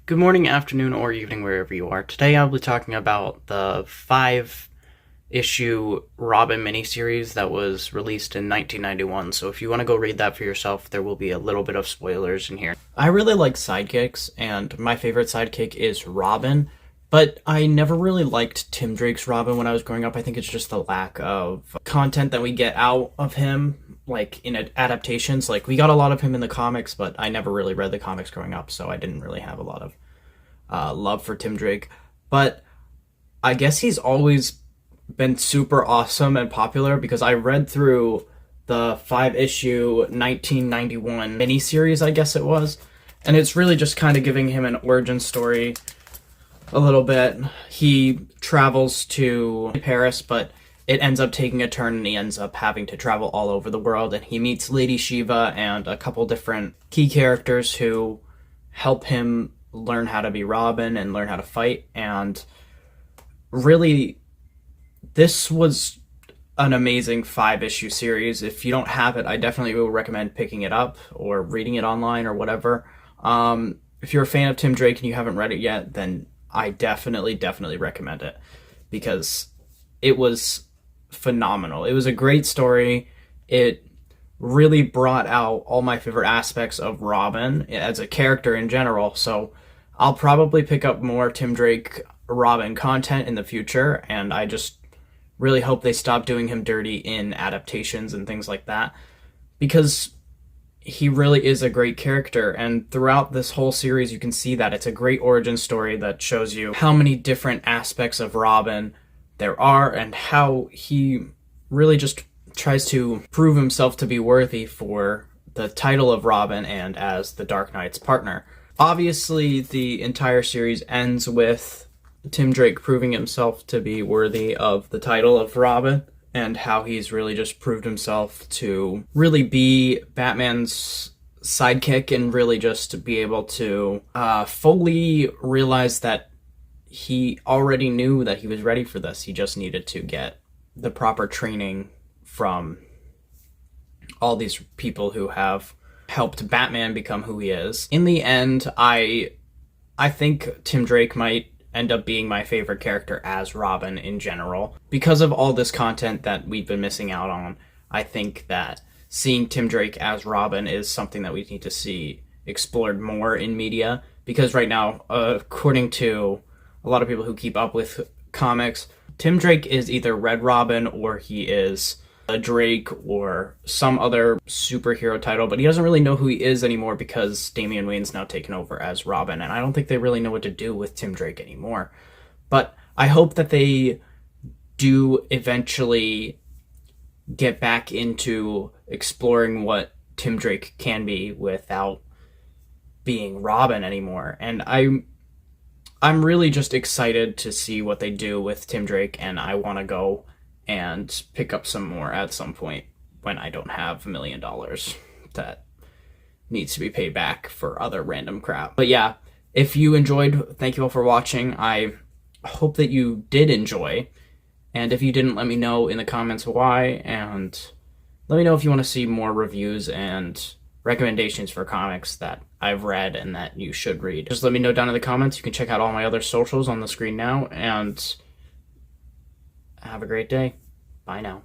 Good morning, afternoon, or evening, wherever you are. Today I'll be talking about the 5-issue Robin Miniseries that was released in 1991. So if you want to go read that for yourself, there will be a little bit of spoilers in here. I really like sidekicks, and my favorite sidekick is Robin, but I never really liked Tim Drake's Robin when I was growing up. I think it's just the lack of content that we get out of him, like in adaptations. Like, we got a lot of him in the comics, but I never really read the comics growing up, so I didn't really have a lot of love for Tim Drake. But I guess he's always been super awesome and popular, because I read through the 5-issue 1991 miniseries, I guess it was, and it's really just kind of giving him an origin story a little bit. He travels to Paris, but it ends up taking a turn and he ends up having to travel all over the world, and he meets Lady Shiva and a couple different key characters who help him learn how to be Robin and learn how to fight. And really, this was an amazing 5-issue series. If you don't have it, I definitely will recommend picking it up or reading it online or whatever. If you're a fan of Tim Drake and you haven't read it yet, then I definitely recommend it, because it was phenomenal. It was a great story. It really brought out all my favorite aspects of Robin as a character in general. So I'll probably pick up more Tim Drake Robin content in the future, and I just really hope they stop doing him dirty in adaptations and things like that, because he really is a great character. And throughout this whole series, you can see that it's a great origin story that shows you how many different aspects of Robin there are, and how he really just tries to prove himself to be worthy for the title of Robin and as the Dark Knight's partner. Obviously, the entire series ends with Tim Drake proving himself to be worthy of the title of Robin, and how he's really just proved himself to really be Batman's sidekick, and really just be able to fully realize that he already knew that he was ready for this. He just needed to get the proper training from all these people who have helped Batman become who he is. In the end, I think Tim Drake might end up being my favorite character as Robin in general. Because of all this content that we've been missing out on, I think that seeing Tim Drake as Robin is something that we need to see explored more in media. Because right now, according to a lot of people who keep up with comics, Tim Drake is either Red Robin, or he is a Drake, or some other superhero title, but he doesn't really know who he is anymore, because Damian Wayne's now taken over as Robin, and I don't think they really know what to do with Tim Drake anymore. But I hope that they do eventually get back into exploring what Tim Drake can be without being Robin anymore. And I'm really just excited to see what they do with Tim Drake, and I want to go and pick up some more at some point when I don't have $1 million that needs to be paid back for other random crap. But yeah, if you enjoyed, thank you all for watching. I hope that you did enjoy, and if you didn't, let me know in the comments why, and let me know if you want to see more reviews and recommendations for comics that I've read and that you should read. Just let me know down in the comments. You can check out all my other socials on the screen now, and have a great day. Bye now.